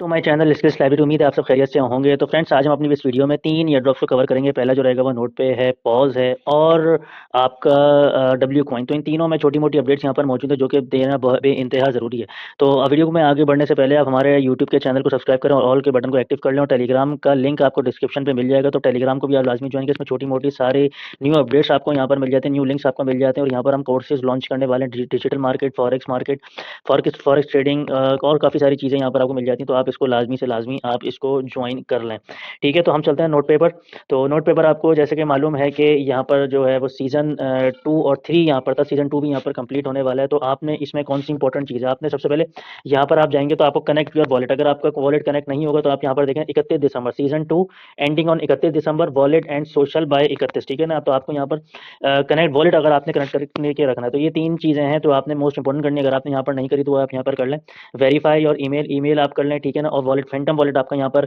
तो my channel skills library. उम्मीद है आप सब खैरियत से होंगे। तो फ्रेंड्स, आज हम अपनी इस वीडियो में 3 ईयर ड्रॉप्स को कवर करेंगे। पहला जो रहेगा वो नोट पे है, पॉज है और आपका डब्ल्यू कॉइन। तो इन तीनों में छोटी-मोटी अपडेट्स यहाँ पर मौजूद है जो कि देना बेइंतहा ज़रूरी है। तो वीडियो में आगे बढ़ने से पहले आप हमारे यूट्यूब के चैनल को सब्सक्राइब करें और ऑल के बटन को एक्टिव कर लें, और टेलीग्राम का लिंक आपको डिस्क्रिप्शन पे मिल जाएगा। तो टेलीग्राम को भी आप लाज़मी जॉइन करें। इसमें छोटी-मोटी सारे न्यू अपडेट्स आपको यहाँ पर मिल जाते हैं, न्यू लिंक्स आपको मिल जाते हैं, और यहाँ पर हम कोर्सेज़ लॉन्च करने वाले हैं, डिजिटल मार्केट, फॉरेक्स ट्रेडिंग और काफ़ी सारी चीज़ें यहाँ पर आपको मिल जाती हैं। तो आप इसको लाज़मी से लाज़मी आप इसको ज्वाइन कर लें। ठीक है, तो हम चलते हैं नोट पेपर। तो नोट पेपर आपको जैसे कि मालूम है कि यहाँ पर जो है वो सीज़न 2 और 3 यहाँ पर था, सीज़न 2 भी यहाँ पर कंप्लीट होने वाला है। तो आपने इसमें कौन सी इंपॉर्टेंट चीज़ है, आपने सबसे पहले यहाँ पर आप जाएंगे तो आपको कनेक्ट योर वॉलेट। अगर आपका वॉलेट कनेक्ट नहीं होगा तो आप यहाँ पर देखें 31 दिसंबर, season 2 ending on 31 December, wallet and social by 31। ठीक है ना, तो आपको यहाँ पर कनेक्ट वॉलेट अगर आपने कनेक्ट करने के रखना है तो ये 3 चीज़ें हैं तो आपने मोस्ट इंपॉर्टेंट करनी है। अगर आपने यहाँ पर नहीं करी तो वो आप यहाँ पर कर लें। वेरीफाई और ईमेल आप कर लें, ठीक है ना। और वॉलेट, फैंटम वॉलेट आपका यहाँ पर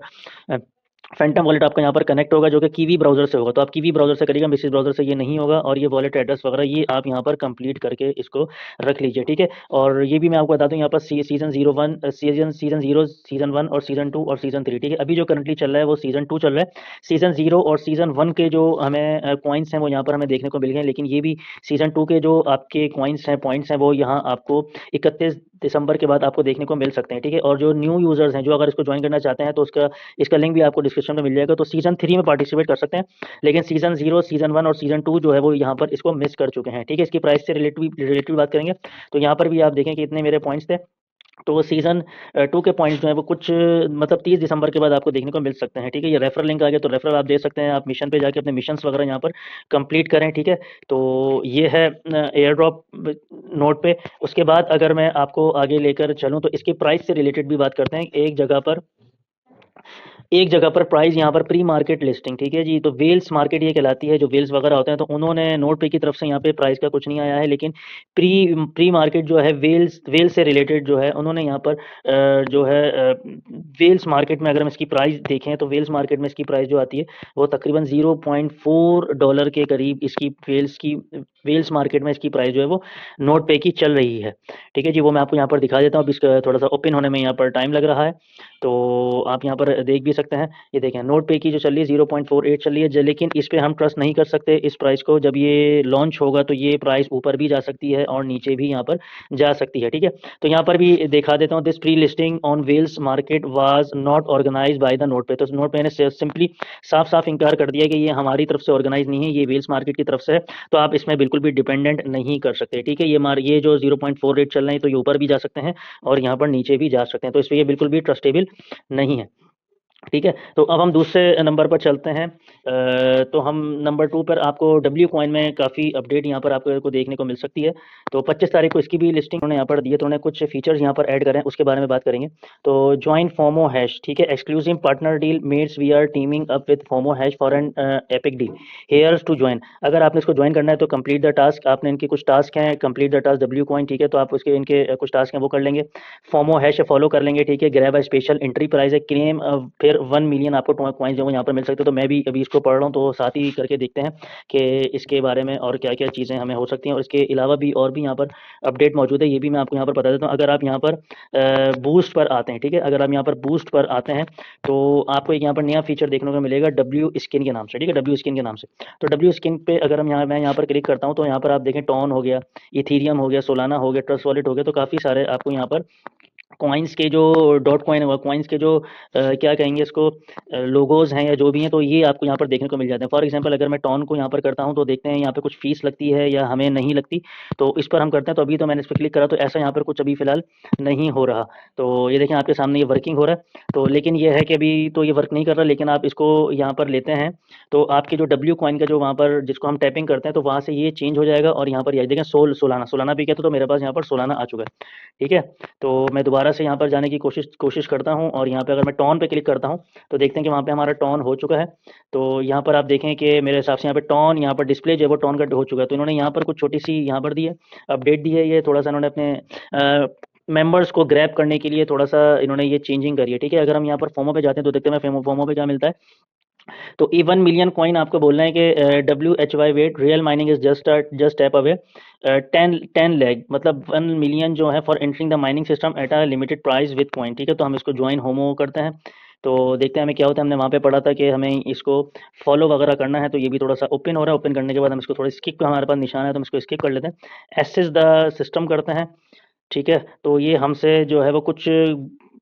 फैंटम वॉलेट आपका यहाँ पर कनेक्ट होगा जो कि कीवी ब्राउज़र से होगा। तो आप कीवी ब्राउज़र से करिएगा, मिसेज ब्राउज़र से ये नहीं होगा। और ये वॉलेट एड्रेस वगैरह ये आप यहाँ पर कंप्लीट करके इसको रख लीजिए, ठीक है। और ये भी मैं आपको बता दूँ, यहाँ पर सीज़न 1 और सीज़न 2 और सीज़न 3, ठीक है। अभी जो करंटली चल रहा है वो सीज़न 2 चल रहा है। सीज़न 0 और सीज़न 1 के जो हमें कॉइन्स हैं वो यहाँ पर हमें देखने को मिल गए, लेकिन ये भी सीज़न 2 के जो आपके कॉइन्स हैं, पॉइंट्स हैं, वो यहाँ आपको 31 दिसंबर के बाद आपको देखने को मिल सकते हैं, ठीक है। और जो न्यू यूज़र्स हैं जो अगर इसको ज्वाइन करना चाहते हैं तो उसका इसका लिंक भी आपको डिस्क्रिप्शन में मिल जाएगा। तो सीज़न 3 में पार्टिसिपेट कर सकते हैं, लेकिन सीज़न 0, सीज़न 1 और सीज़न 2 जो है वो यहाँ पर इसको मिस कर चुके हैं, ठीक है। इसकी प्राइस से रिलेटिव बात करेंगे तो यहाँ पर भी आप देखें कि इतने मेरे पॉइंट्स थे। तो सीज़न 2 के पॉइंट्स जो हैं वो कुछ मतलब 30 दिसंबर के बाद आपको देखने को मिल सकते हैं, ठीक है। ये रेफरल लिंक आ गया तो रेफरल आप दे सकते हैं, आप मिशन पे जाके अपने मिशंस वगैरह यहाँ पर कंप्लीट करें, ठीक है। तो ये है एयर ड्रॉप नोट पे। उसके बाद अगर मैं आपको आगे लेकर चलूँ तो इसकी प्राइस से रिलेटेड भी बात करते हैं। एक जगह पर प्राइस यहाँ पर प्री मार्केट लिस्टिंग, ठीक है जी। तो वेल्स मार्केट ये कहलाती है, जो वेल्स वगैरह होते हैं तो उन्होंने नोट पे की तरफ से यहाँ पे प्राइस का कुछ नहीं आया है, लेकिन प्री प्री मार्केट जो है वेल्स से रिलेटेड जो है उन्होंने यहाँ पर जो है वेल्स मार्केट में अगर हम इसकी प्राइस देखें तो वेल्स मार्केट में इसकी प्राइस जो आती है वो तकरीबन $0.4 के करीब इसकी वेल्स मार्केट में इसकी प्राइस जो है वो नोट पे की चल रही है, ठीक है जी। वो मैं आपको यहाँ पर दिखा देता हूँ। अब इसका थोड़ा सा ओपन होने में यहाँ पर टाइम लग रहा है, तो आप यहाँ पर देख भी सकते हैं। ये देखें नोट पे की जो चल रही है 0.48 चल रही है, लेकिन इस पे हम ट्रस्ट नहीं कर सकते इस प्राइस को। जब ये लॉन्च होगा तो ये प्राइस ऊपर भी जा सकती है और नीचे भी यहाँ पर जा सकती है, ठीक है। तो यहाँ पर भी दिखा देता हूँ, this pre listing on wells market was not organise by the note pay. तो नोट पे ने सिंपली साफ साफ इंकार कर दिया कि ये हमारी तरफ से ऑर्गेनाइज नहीं है, ये वेल्स मार्केट की तरफ से है। तो आप इसमें बिल्कुल भी डिपेंडेंट नहीं कर सकते, ठीक है। ये जो 0.48 चल रहे हैं तो ये ऊपर भी जा सकते हैं और यहाँ पर नीचे भी जा सकते हैं। तो इसलिए ये बिल्कुल भी ट्रस्टेबल नहीं है, ठीक है। तो अब हम दूसरे नंबर पर चलते हैं। तो हम नंबर 2 पर आपको डब्ल्यू कॉइन में काफ़ी अपडेट यहाँ पर आपको देखने को मिल सकती है। तो 25 तारीख को इसकी भी लिस्टिंग उन्होंने यहाँ पर दी है, तो उन्होंने कुछ फीचर्स यहाँ पर ऐड करें, उसके बारे में बात करेंगे। तो ज्वाइन फोमो हैश, ठीक है, exclusive partner deal mates we are teaming up with FOMO hash for an epic deal here's to join. अगर आपने इसको ज्वाइन करना है तो कंप्लीट द टास्क, आपने इनके कुछ टास्क हैं, complete the task W coin, ठीक है। तो आप उसके इनके कुछ टास्क हैं वो कर लेंगे, फोमो हैश फॉलो कर लेंगे, ठीक है। Grab a special entry price है, क्लेम फिर 1 मिलियन आपको कॉइन्स जो यहाँ पर मिल सकते हैं। तो मैं भी अभी इसको पढ़ रहा हूँ तो साथ ही करके देखते हैं कि इसके बारे में और क्या क्या चीज़ें हमें हो सकती हैं। और इसके अलावा भी और भी यहाँ पर अपडेट मौजूद है, ये भी मैं आपको यहाँ पर बता देता हूँ। अगर आप यहाँ पर बूस्ट पर आते हैं, ठीक है, अगर आप यहाँ पर बूस्ट पर आते हैं तो आपको एक यहाँ पर नया फीचर देखने को मिलेगा डब्ल्यू स्किन के नाम से, ठीक है, डब्ल्यू स्किन के नाम से। तो डब्ल्यू स्किन पे अगर मैं यहाँ पर क्लिक करता हूँ तो यहाँ पर आप देखें टॉन हो गया, इथीरियम हो गया, सोलाना हो गया, ट्रस्ट वॉलेट हो गया। तो काफ़ी सारे आपको यहाँ पर कॉइन्स के जो डॉट कॉइन हुआ, कॉइन्स के जो क्या कहेंगे इसको, लोगोज हैं या जो भी हैं, तो ये आपको यहाँ पर देखने को मिल जाते हैं। फॉर एग्जांपल अगर मैं टॉन को यहाँ पर करता हूँ तो देखते हैं यहाँ पे कुछ फीस लगती है या हमें नहीं लगती। तो इस पर हम करते हैं, तो अभी तो मैंने इस पर क्लिक करा तो ऐसा यहाँ पर कुछ अभी फिलहाल नहीं हो रहा। तो ये देखें आपके सामने ये वर्किंग हो रहा है। तो लेकिन ये है कि अभी तो ये वर्क नहीं कर रहा, लेकिन आप इसको यहाँ पर लेते हैं तो आपके जो डब्ल्यू कॉइन का जो वहाँ पर जिसको हम टैपिंग करते हैं तो वहाँ से ये चेंज हो जाएगा। और यहाँ पर ये देखें सोलाना सोलाना भी कहते तो मेरे पास यहाँ पर सोलाना आ चुका है, ठीक है। तो मैं दोबारा से यहाँ पर जाने की कोशिश करता हूँ और यहाँ पे अगर मैं टॉन पे क्लिक करता हूँ तो देखते हैं कि वहाँ पे हमारा टॉन हो चुका है। तो यहाँ पर आप देखें कि मेरे हिसाब से यहाँ पे टॉन, यहाँ पर डिस्प्ले जो है वो टॉन का हो चुका है। तो इन्होंने यहाँ पर कुछ छोटी सी यहाँ पर दी है, अपडेट दी है, ये थोड़ा सा इन्होंने अपने मेंबर्स को ग्रैब करने के लिए थोड़ा सा इन्होंने ये चेंजिंग करी है, ठीक है। अगर हम यहाँ पर फोमो पे जाते हैं तो देखते हैं फोमो पे क्या मिलता है। तो ई 1 मिलियन कॉइन आपको बोलना है कि WHY wait real mining is just tap away 10 lakh मतलब 1 मिलियन जो है for entering the mining system at a limited price with coin. ठीक है, तो हम इसको ज्वाइन होमो करते हैं। तो देखते हैं हमें क्या होता है। हमने वहाँ पे पढ़ा था कि हमें इसको फॉलो वगैरह करना है, तो ये भी थोड़ा सा ओपन हो रहा है। ओपन करने के बाद हम इसको थोड़ा स्किप, हमारे पास निशान है तो हम इसको स्किप कर लेते हैं। एसेस द सिस्टम करते हैं। ठीक है, तो ये हमसे जो है वो कुछ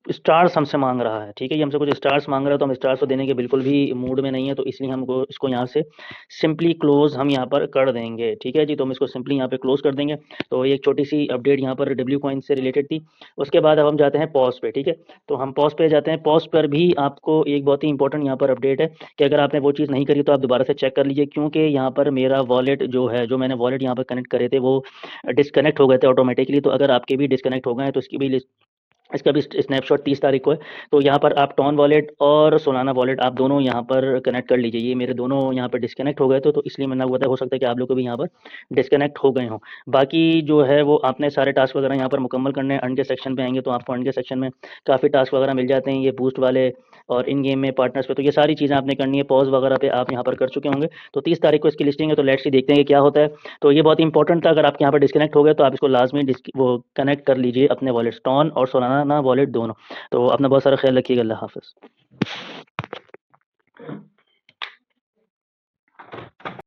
स्टार्स हमसे मांग रहा है। ठीक है, ये हमसे कुछ स्टार्स मांग रहा है, तो हम स्टार्स को देने के बिल्कुल भी मूड में नहीं है, तो इसलिए हमको इसको यहाँ से सिंपली क्लोज हम यहाँ पर कर देंगे। ठीक है जी, तो हम इसको सिंपली यहाँ पे क्लोज कर देंगे। तो एक छोटी सी अपडेट यहाँ पर डब्ल्यू कॉइन से रिलेटेड थी। उसके बाद अब हम जाते हैं पॉज पे। ठीक है, तो हम पॉज पे जाते हैं। पॉज पर भी आपको एक बहुत ही इंपॉर्टेंट यहाँ पर अपडेट है कि अगर आपने वो चीज़ नहीं करी तो आप दोबारा से चेक कर लीजिए, क्योंकि यहाँ पर मेरा वॉलेट जो है, जो मैंने वॉलेट यहाँ पर कनेक्ट करे थे वो डिस्कनेक्ट हो गए थे ऑटोमेटिकली। तो अगर आपके भी डिस्कनेक्ट हो गए हैं तो इसकी भी लिस्ट, इसका भी स्नैपशॉट 30 तारीख को है। तो यहाँ पर आप टॉन वॉलेट और सोलाना वॉलेट आप दोनों यहाँ पर कनेक्ट कर लीजिए। ये मेरे दोनों यहाँ पर डिस्कनेक्ट हो गए थे, तो इसलिए मैंने हुआ था, हो सकता है कि आप लोग को भी यहाँ पर डिस्कनेक्ट हो गए हों। बाकी जो है वो आपने सारे टास्क वगैरह यहाँ पर मुकम्मल करने हैं। अर्न के सेक्शन पे आएंगे तो आपको अर्न के सेक्शन में काफ़ी टास्क वगैरह मिल जाते हैं, ये बूस्ट वाले और इन गेम में पार्टनर्स पे। तो ये सारी चीज़ें आपने करनी है। पॉज वगैरह पे आप यहाँ पर कर चुके होंगे। तो 30 तारीख को इसकी लिस्टिंग है, तो लेट्स सी देखते हैं कि क्या होता है। तो ये बहुत इंपॉर्टेंट था, अगर आपके यहाँ पर डिस्कनेक्ट हो गए तो आप इसको लाजमी वो कनेक्ट कर लीजिए अपने वॉलेट, टॉन और सोलाना वॉलेट दोनों। तो अपना बहुत सारा ख्याल रखिएगा। अल्लाह हाफ़िज़।